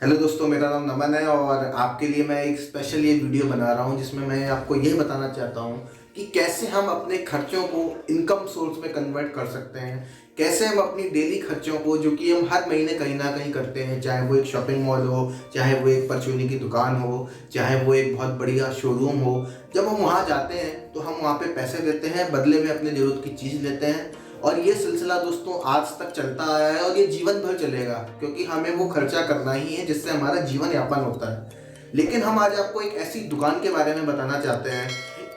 Hello दोस्तों, मेरा नाम नमन है और आपके लिए मैं एक स्पेशल ये वीडियो बना रहा हूँ जिसमें मैं आपको ये बताना चाहता हूँ कि कैसे हम अपने खर्चों को इनकम सोर्स में कन्वर्ट कर सकते हैं। कैसे हम अपनी डेली खर्चों को, जो कि हम हर महीने कहीं ना कहीं करते हैं, चाहे वो एक शॉपिंग मॉल हो, चाहे वो एक परचूनी की दुकान हो, चाहे वो एक बहुत बढ़िया शोरूम हो, जब हम वहाँ जाते हैं तो हम वहाँ पे पैसे देते हैं, बदले में अपने ज़रूरत की चीज़ लेते हैं। और ये सिलसिला दोस्तों आज तक चलता आया है और ये जीवन भर चलेगा, क्योंकि हमें वो खर्चा करना ही है जिससे हमारा जीवन यापन होता है। लेकिन हम आज आपको एक ऐसी दुकान के बारे में बताना चाहते हैं,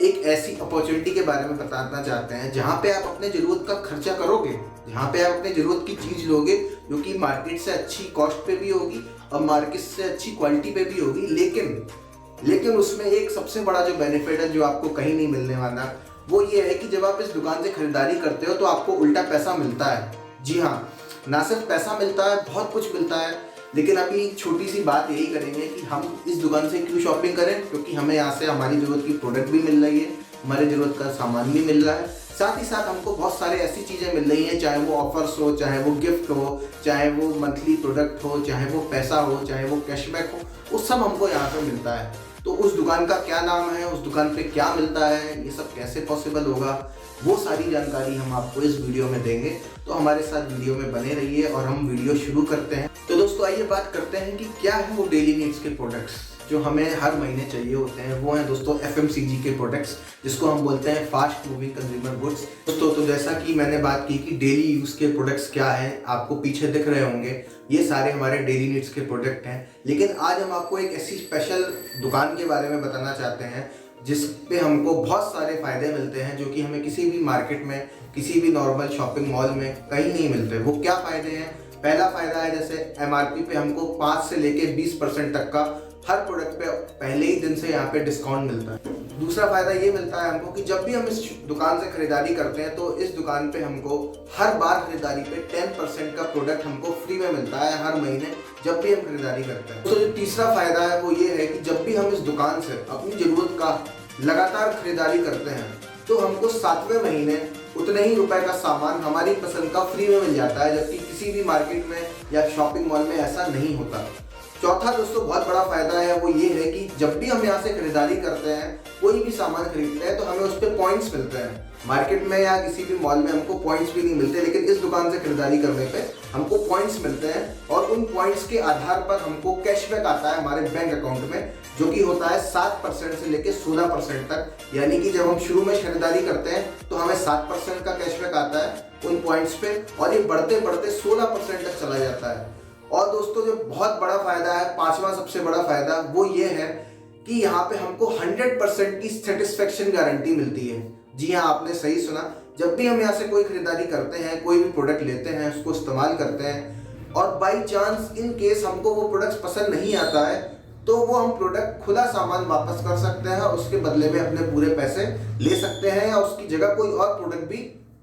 एक ऐसी अपॉर्चुनिटी के बारे में बताना चाहते हैं जहाँ पे आप अपने ज़रूरत का खर्चा करोगे, जहाँ पे आप अपने ज़रूरत की चीज़ लोगे जो कि मार्केट से अच्छी कॉस्ट पे भी होगी और मार्केट से अच्छी क्वालिटी पे भी होगी। लेकिन उसमें एक सबसे बड़ा जो बेनिफिट है, जो आपको कहीं नहीं मिलने वाला, वो ये है कि जब आप इस दुकान से खरीदारी करते हो तो आपको उल्टा पैसा मिलता है। जी हाँ, ना सिर्फ पैसा मिलता है, बहुत कुछ मिलता है। लेकिन अभी एक छोटी सी बात यही करेंगे कि हम इस दुकान से क्यों शॉपिंग करें, क्योंकि हमें यहाँ से हमारी ज़रूरत की प्रोडक्ट भी मिल रही है, हमारी ज़रूरत का सामान भी मिल रहा है, साथ ही साथ हमको बहुत सारे ऐसी चीज़ें मिल रही हैं, चाहे वो ऑफर्स हो, चाहे वो गिफ्ट हो, चाहे वो मंथली प्रोडक्ट हो, चाहे वो पैसा हो, चाहे वो कैशबैक हो, वो सब हमको यहाँ पर मिलता है। तो उस दुकान का क्या नाम है, उस दुकान पे क्या मिलता है, ये सब कैसे पॉसिबल होगा, वो सारी जानकारी हम आपको इस वीडियो में देंगे। तो हमारे साथ वीडियो में बने रहिए और हम वीडियो शुरू करते हैं। तो दोस्तों आइए बात करते हैं कि क्या है वो डेली नीड्स के प्रोडक्ट्स जो हमें हर महीने चाहिए होते हैं। वो हैं दोस्तों FMCG के प्रोडक्ट्स, जिसको हम बोलते हैं फास्ट मूविंग कंज्यूमर गुड्स। दोस्तों तो जैसा कि मैंने बात की कि डेली यूज़ के प्रोडक्ट्स क्या हैं, आपको पीछे दिख रहे होंगे, ये सारे हमारे डेली नीड्स के प्रोडक्ट हैं। लेकिन आज हम आपको एक ऐसी स्पेशल दुकान के बारे में बताना चाहते हैं जिस पे हमको बहुत सारे फ़ायदे मिलते हैं, जो कि हमें किसी भी मार्केट में, किसी भी नॉर्मल शॉपिंग मॉल में कहीं नहीं मिलते। वो क्या फ़ायदे हैं? पहला फ़ायदा है, जैसे MRP पे हमको 5 से लेके 20% तक का हर प्रोडक्ट पे पहले ही दिन से यहाँ पे डिस्काउंट मिलता है। दूसरा फ़ायदा ये मिलता है हमको कि जब भी हम इस दुकान से खरीदारी करते हैं तो इस दुकान पे हमको हर बार खरीदारी पे 10% का प्रोडक्ट हमको फ्री में मिलता है हर महीने, जब भी हम खरीदारी करते हैं। तो जो तीसरा फ़ायदा है वो ये है कि जब भी हम इस दुकान से अपनी ज़रूरत का लगातार खरीदारी करते हैं तो हमको 7वें महीने उतने ही रुपए का सामान हमारी पसंद का फ्री में मिल जाता है, जबकि किसी भी मार्केट में या शॉपिंग मॉल में ऐसा नहीं होता। चौथा दोस्तों बहुत बड़ा फायदा है वो ये है कि जब भी हम यहाँ से खरीदारी करते हैं, कोई भी सामान खरीदते हैं, तो हमें उस पर पॉइंट्स मिलते हैं। मार्केट में या किसी भी मॉल में हमको पॉइंट्स भी नहीं मिलते, लेकिन इस दुकान से खरीदारी करने पे हमको पॉइंट्स मिलते हैं और उन पॉइंट्स के आधार पर हमको कैशबैक आता है हमारे बैंक अकाउंट में, जो कि होता है 7% से लेकर 16% तक। यानी कि जब हम शुरू में खरीदारी करते हैं तो हमें 7% का कैशबैक आता है उन पॉइंट्स पे, और ये बढ़ते बढ़ते 16% तक चला जाता है। और दोस्तों जो बहुत बड़ा फायदा है, पांचवा सबसे बड़ा फायदा, वो ये है कि यहाँ पे हमको 100% की सेटिस्फेक्शन गारंटी मिलती है। जी हाँ, आपने सही सुना। जब भी हम यहाँ से कोई खरीदारी करते हैं, कोई भी प्रोडक्ट लेते हैं, उसको इस्तेमाल करते हैं और बाई चांस इन केस हमको वो प्रोडक्ट पसंद नहीं आता है, तो वो हम प्रोडक्ट खुला सामान वापस कर सकते हैं और उसके बदले में अपने पूरे पैसे ले सकते हैं या उसकी जगह कोई और प्रोडक्ट भी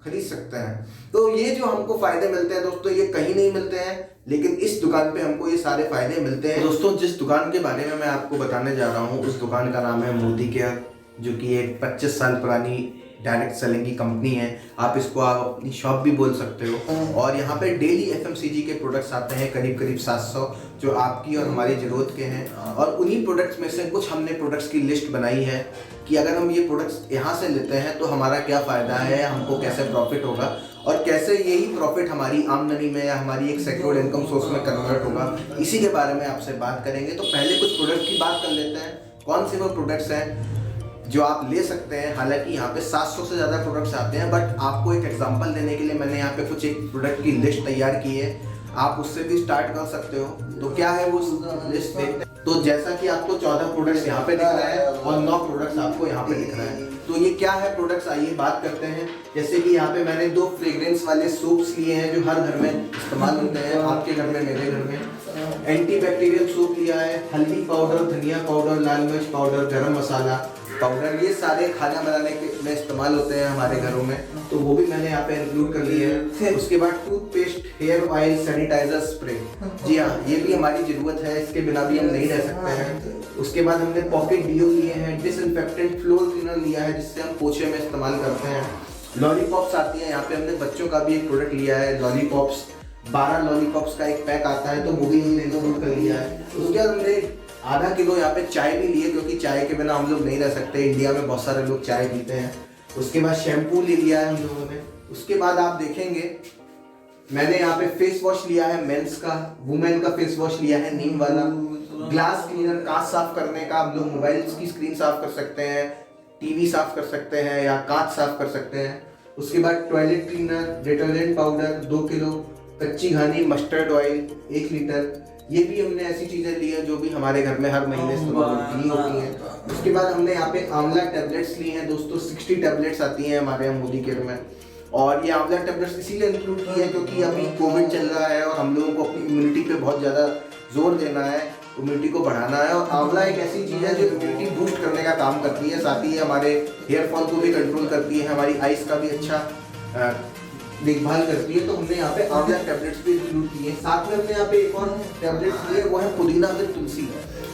खरीद सकते हैं। तो ये जो हमको फायदे मिलते हैं दोस्तों, ये कहीं नहीं मिलते हैं, लेकिन इस दुकान पे हमको ये सारे फायदे मिलते हैं। दोस्तों जिस दुकान के बारे में मैं आपको बताने जा रहा हूँ, उस दुकान का नाम है मोदी केयर, जो कि एक 25 साल पुरानी डायरेक्ट सेलिंग की कंपनी है। आप अपनी शॉप भी बोल सकते हो। और यहाँ पे डेली FMCG के प्रोडक्ट्स आते हैं करीब 700, जो आपकी और हमारी ज़रूरत के हैं। और उन्हीं प्रोडक्ट्स में से कुछ हमने प्रोडक्ट्स की लिस्ट बनाई है कि अगर हम ये प्रोडक्ट्स यहाँ से लेते हैं तो हमारा क्या फ़ायदा है, हमको कैसे प्रॉफिट होगा और कैसे यही प्रॉफिट हमारी आमदनी में या हमारी एक सिक्योर्ड इनकम सोर्स में कन्वर्ट होगा। इसी के बारे में आपसे बात करेंगे। तो पहले कुछ प्रोडक्ट की बात कर लेते हैं। कौन से वो प्रोडक्ट्स हैं जो आप ले सकते हैं। हालांकि यहाँ पे 700 से ज़्यादा प्रोडक्ट्स आते हैं, बट आपको एक एग्जांपल देने के लिए मैंने यहाँ पे कुछ एक प्रोडक्ट की लिस्ट तैयार की है, आप उससे भी स्टार्ट कर सकते हो। तो क्या है वो लिस्ट देखते हैं। तो जैसा कि आपको 14 प्रोडक्ट्स यहाँ पे दिख रहा है और 9 प्रोडक्ट्स आपको यहाँ पे दिख रहा है। तो ये क्या है प्रोडक्ट्स, आइए बात करते हैं। जैसे कि यहाँ पे मैंने 2 फ्रेग्रेंस वाले सोप्स लिए हैं जो हर घर में इस्तेमाल होते हैं, आपके घर में, मेरे घर में। एंटी बैक्टीरियल सोप लिया है, हल्दी पाउडर, धनिया पाउडर, लाल मिर्च पाउडर, गरम मसाला पाउडर, ये सारे खाना बनाने के में इस्तेमाल होते हैं हमारे घरों में, तो वो भी मैंने यहाँ पे इंक्लूड कर लिए है। उसके बाद toothpaste, hair oil, sanitizer spray. जी हाँ, ये भी हमारी ज़रूरत है, इसके बिना भी हम नहीं रह सकते हैं। उसके बाद हमने पॉकेट डिओ लिए हैं, डिसइंफेक्टेंट फ्लोर क्लीनर लिया है जिससे हम पोछे में इस्तेमाल करते हैं। लॉलीपॉप्स आती हैं, यहाँ पे हमने बच्चों का भी एक प्रोडक्ट लिया है, लॉलीपॉप्स। 12 लॉलीपॉप्स का एक पैक आता है, तो वो भी हमने इंक्लूड कर लिया है। उसके बाद हमने आधा किलो यहाँ पे चाय भी लिए, क्योंकि चाय के बिना हम लोग नहीं रह सकते, इंडिया में बहुत सारे लोग चाय पीते हैं। उसके बाद शैम्पू ले लिया है हम लोगों ने। उसके बाद आप देखेंगे मैंने यहाँ पे फेस वॉश लिया है मेंस का, वुमेन का फेस वॉश लिया है नीम वाला। ग्लास क्लीनर, कांच साफ करने का, आप लोग मोबाइल की स्क्रीन साफ कर सकते हैं, टीवी साफ कर सकते हैं या कांच साफ कर सकते हैं। उसके बाद toilet cleaner, detergent powder 2 kilo, कच्ची घानी मस्टर्ड ऑयल 1 लीटर। ये भी हमने ऐसी चीजें ली है जो भी हमारे घर में हर महीने इस्तेमाल होती हैं। उसके बाद हमने यहाँ पे आंवला टैबलेट्स ली हैं दोस्तों, 60 टैबलेट्स आती हैं हमारे यहाँ मोदी केयर में। और ये आंवला टैबलेट्स इसीलिए इंक्लूड की है क्योंकि अभी कोविड चल रहा है और हम लोगों को अपनी इम्यूनिटी पे बहुत ज़्यादा जोर देना है, इम्यूनिटी को बढ़ाना है। और आंवला एक ऐसी चीज़ है जो इम्यूनिटी बूस्ट करने का काम करती है, साथ ही हमारे हेयर फॉल को भी कंट्रोल करती है, हमारी आइज़ का भी अच्छा देखभाल करती है। तो हमने यहाँ पे आंवला टैबलेट्स भी इंक्लूड किए। साथ में हमने यहाँ पे एक और टैबलेट्स लिए, वो है पुदीना विद तुलसी।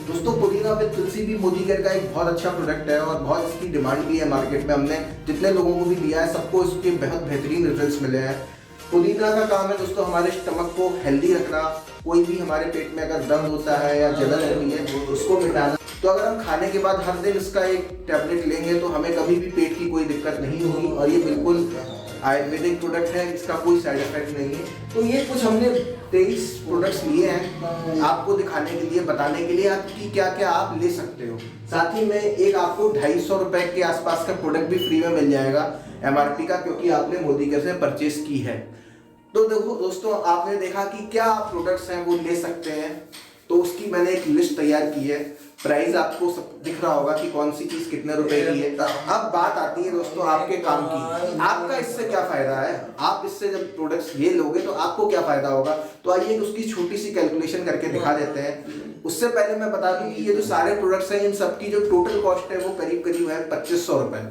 दोस्तों पुदीना विद तुलसी भी मोदी केयर का एक बहुत अच्छा प्रोडक्ट है और बहुत इसकी डिमांड भी है मार्केट में। हमने जितने लोगों को भी दिया है सबको इसके बहुत बेहतरीन रिजल्ट्स मिले हैं। पुदीना का काम है दोस्तों हमारे स्टमक को हेल्दी रखना, कोई भी हमारे पेट में अगर दर्द होता है या जलन होती है उसको मिटाना। तो अगर हम खाने के बाद हर दिन इसका एक टैबलेट लेंगे तो हमें कभी भी पेट की कोई दिक्कत नहीं होगी। और ये बिल्कुल आयुर्वेदिक प्रोडक्ट है, इसका कोई साइड इफेक्ट नहीं है। तो ये कुछ हमने 23 प्रोडक्ट्स लिए हैं आपको दिखाने के लिए, बताने के लिए आपकी क्या क्या आप ले सकते हो। साथ ही में एक आपको 250 रुपए के आसपास का प्रोडक्ट भी फ्री में मिल जाएगा MRP का, क्योंकि आपने मोदी केयर से परचेस की है। तो देखो दोस्तों, आपने देखा कि क्या प्रोडक्ट्स हैं वो ले सकते हैं, तो उसकी मैंने एक लिस्ट तैयार की है। प्राइस आपको सब दिख रहा होगा कि कौन सी चीज कितने रुपए की है। अब बात आती है दोस्तों आपके काम की, आपका इससे क्या फायदा है। आप इससे जब प्रोडक्ट्स ये लोगे तो आपको क्या फायदा होगा। तो आइए उसकी छोटी सी कैलकुलेशन करके दिखा देते हैं। उससे पहले मैं बता दूं कि ये जो सारे प्रोडक्ट्स हैं इन सबकी जो टोटल कॉस्ट है वो करीब करीब है 2500 रुपए।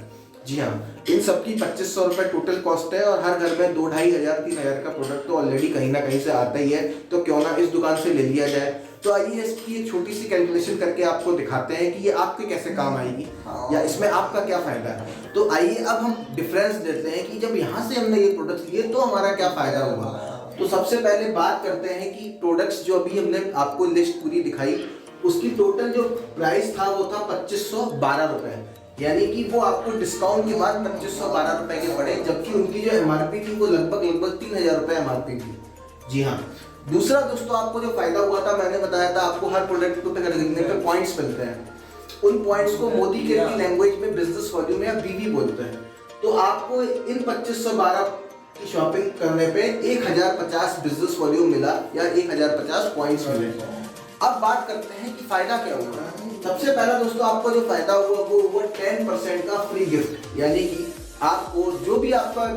जी हाँ, इन सबकी 2500 रुपए टोटल कॉस्ट है और हर घर में 2-2.5 हजार 3 हजार का प्रोडक्ट तो ऑलरेडी कहीं ना कहीं से आता ही है, तो क्यों ना इस दुकान से ले लिया जाए। तो आइए इसकी एक छोटी सी कैलकुलेशन करके आपको दिखाते हैं कि ये आपके कैसे काम आएगी या इसमें आपका क्या फायदा है। तो आइए अब हम डिफरेंस देते हैं कि जब यहाँ से हमने ये प्रोडक्ट्स लिए तो हमारा क्या फायदा हुआ। तो सबसे पहले बात करते हैं कि प्रोडक्ट्स जो अभी हमने आपको लिस्ट पूरी दिखाई उसकी टोटल जो प्राइस था वो था 2512 रुपए, यानी कि वो आपको डिस्काउंट के बाद 2512 रुपए के पड़े, जबकि उनकी जो MRP थी वो लगभग 3000 रुपए MRP थी। जी हाँ। दूसरा दोस्तों आपको जो फायदा हुआ था, मैंने बताया था आपको हर प्रोडक्ट को खरीदने पे पॉइंट्स मिलते हैं। उन पॉइंट्स को मोदी केयर की लैंग्वेज में बिजनेस वॉल्यूम या BV बोलते हैं। तो आपको इन 2512 की शॉपिंग करने पे 1050 बिजनेस वॉल्यूम मिला या 1050 पॉइंट्स मिले। अब बात करते हैं कि फायदा क्या हुआ। सबसे पहला दोस्तों आपको जो फायदा हुआ वो हुआ 10% का फ्री गिफ्ट, यानी कि आपको जो भी आपका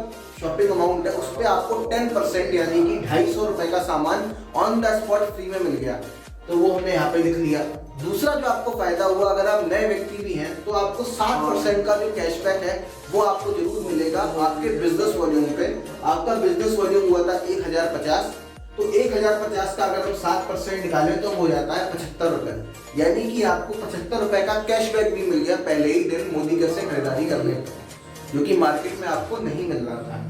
शॉपिंग अमाउंट है उस पर आपको 10% यानी कि 250 रुपए का सामान ऑन द स्पॉट फ्री में मिल गया। तो वो हमने यहाँ पे लिख लिया। दूसरा जो आपको फायदा हुआ, अगर आप नए व्यक्ति भी हैं तो आपको 60% का जो कैशबैक है वो आपको जरूर मिलेगा आपके बिजनेस वॉल्यूम पे। आपका बिजनेस वॉल्यूम हुआ था 1050, तो 1050 का अगर हम 7% निकालें तो हो जाता है 75 रुपए, यानी कि आपको 75 रुपए का कैशबैक भी मिल गया पहले ही दिन मोदी केयर से खरीदारी करने पर, जो कि मार्केट में आपको नहीं मिल रहा था।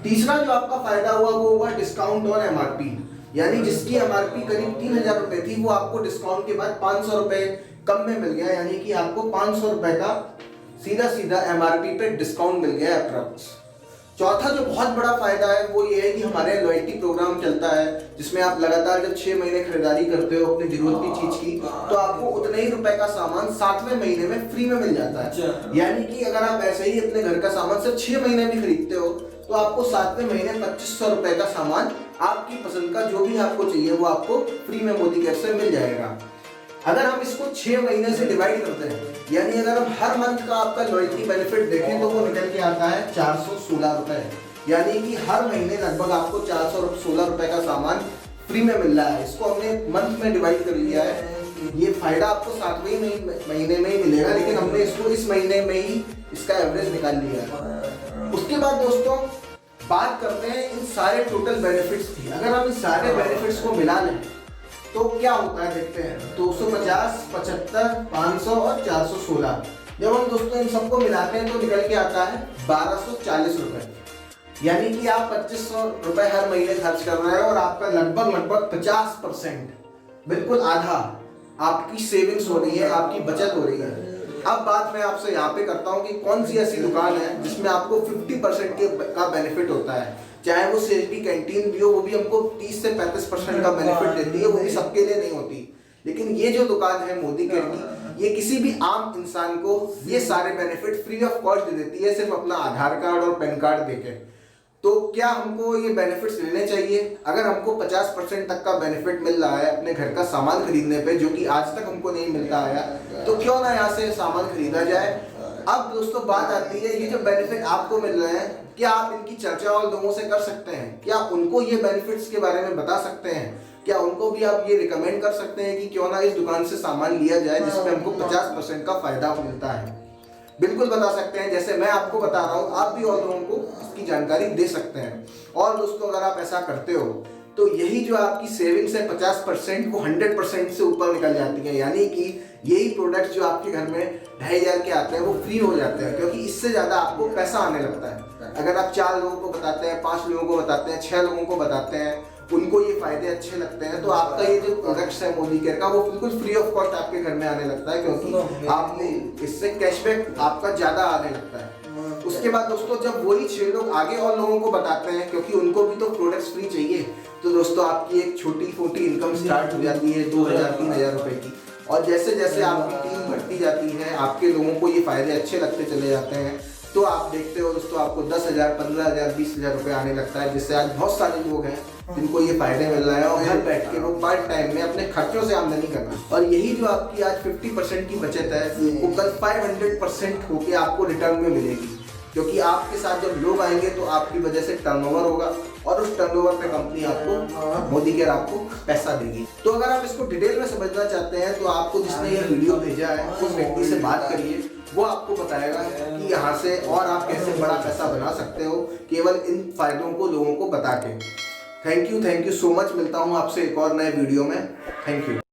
तीसरा जो आपका फायदा हुआ वो हुआ डिस्काउंट ऑन MRP, यानी जिसकी MRP करीब 3000 रुपए थी वो आपको डिस्काउंट के बाद 500 रुपए कम में मिल गया, यानी कि आपको 500 रुपए का सीधा सीधा MRP पे डिस्काउंट मिल गया अप्रॉक्स। चौथा जो बहुत बड़ा फायदा है वो ये है कि हमारे लॉयल्टी प्रोग्राम चलता है, जिसमें आप लगातार जब 6 महीने खरीदारी करते हो अपनी जरूरत की चीज की, तो आपको उतने ही रुपए का सामान 7वें महीने में फ्री में मिल जाता है। यानी कि अगर आप ऐसे ही अपने घर का सामान सिर्फ 6 महीने भी खरीदते हो तो आपको 7वें महीने 2500 रुपए का सामान आपकी पसंद का जो भी आपको चाहिए वो आपको फ्री में मोदी केयर से मिल जाएगा। अगर हम इसको 6 महीने से डिवाइड करते हैं, यानी अगर हम हर मंथ का आपका लॉयल्टी बेनिफिट देखें तो वो निकल के आता है 416 रुपए, यानी कि हर महीने लगभग आपको 416 रुपए का सामान फ्री में मिल रहा है। इसको हमने मंथ में डिवाइड कर लिया है। ये फायदा आपको 7वें महीने में ही मिलेगा, लेकिन हमने इसको इस महीने में ही इसका एवरेज निकाल लिया है। उसके बाद दोस्तों बात करते हैं इन सारे टोटल बेनिफिट्स की। अगर हम इन सारे बेनिफिट्स को मिला लें तो क्या होता है देखते हैं। 250, 75, 500 और 416, जब हम दोस्तों इन सबको मिलाते हैं तो निकल के आता है 1240 रुपए। यानी कि आप 2500 रुपए हर महीने खर्च कर रहे हैं और आपका लगभग 50%, बिल्कुल आधा आपकी सेविंग्स हो रही है, आपकी बचत हो रही है। अब बात मैं आपसे यहाँ पे करता हूँ कि कौन सी ऐसी दुकान है जिसमें आपको 50% का बेनिफिट होता है। चाहे वो सीएसडी कैंटीन भी हो, वो भी हमको 30 से 35% का बेनिफिट देती है, वो भी सबके लिए नहीं होती। लेकिन ये जो दुकान है मोदी केयर की, ये किसी भी आम इंसान को ये सारे बेनिफिट फ्री ऑफ कॉस्ट दे देती है, सिर्फ अपना आधार कार्ड और पैन कार्ड देके। तो क्या हमको ये बेनिफिट्स लेने चाहिए? अगर हमको 50% तक का बेनिफिट मिल रहा है अपने घर का सामान खरीदने पे, जो कि आज तक हमको नहीं मिलता आया, तो क्यों ना यहाँ से सामान खरीदा जाए। अब दोस्तों बात आती है, ये जो बेनिफिट आपको मिल रहे हैं, क्या आप इनकी चर्चा और लोगों से कर सकते हैं? क्या उनको ये बेनिफिट्स के बारे में बता सकते हैं? क्या उनको भी आप ये रिकमेंड कर सकते हैं कि क्यों ना इस दुकान से सामान लिया जाए जिसमें हमको 50% का फायदा मिलता है? बिल्कुल बता सकते हैं, जैसे मैं आपको बता रहा हूँ, आप भी और लोगों को इसकी जानकारी दे सकते हैं। और दोस्तों अगर आप ऐसा करते हो तो यही जो आपकी सेविंग्स है 50%, वो 100% से ऊपर निकल जाती है। यानी कि यही प्रोडक्ट्स जो आपके घर में 2500 के आते हैं वो फ्री हो जाते हैं, क्योंकि इससे ज़्यादा आपको पैसा आने लगता है। अगर आप 4 लोगों को बताते हैं, 5 लोगों को बताते हैं, 6 लोगों को बताते हैं, उनको ये फायदे अच्छे लगते हैं, तो आपका ये जो प्रोडक्ट्स है मोदी केयर का, वो बिल्कुल फ्री ऑफ कॉस्ट आपके घर में आने लगता है, क्योंकि आपने इससे कैशबैक आपका ज़्यादा आने लगता है। उसके बाद दोस्तों जब वही 6 लोग आगे और लोगों को बताते हैं, क्योंकि उनको भी तो प्रोडक्ट्स फ्री चाहिए, तो दोस्तों आपकी एक छोटी मोटी इनकम स्टार्ट हो जाती है 2000-3000 रुपए की। और जैसे जैसे आपकी टीम बढ़ती जाती है, आपके लोगों को ये फायदे अच्छे लगते चले जाते हैं, तो आप देखते हो दोस्तों आपको 10,000, 15,000, 20,000 रुपए आने लगता है, जिससे आज बहुत सारे लोग हैं जिनको ये फायदे मिल रहा है और घर बैठ के वो पार्ट टाइम में अपने खर्चों से आमदनी कर रहे हैं। और यही जो आपकी आज 50% की बचत है, वो कल 500% होके आपको रिटर्न में मिलेगी, क्योंकि आपके साथ जब लोग आएंगे तो आपकी वजह से टर्नओवर होगा और उस टर्नओवर पे कंपनी आपको मोदी केयर आपको पैसा देगी। तो अगर आप इसको डिटेल में समझना चाहते हैं तो आपको जिसने ये वीडियो भेजा है उस व्यक्ति से बात करिए, वो आपको बताएगा कि यहाँ से और आप कैसे बड़ा पैसा बना सकते हो केवल इन फायदों को लोगों को बता के। Thank you so much. मिलता हूँ आपसे एक और नए वीडियो में। Thank you.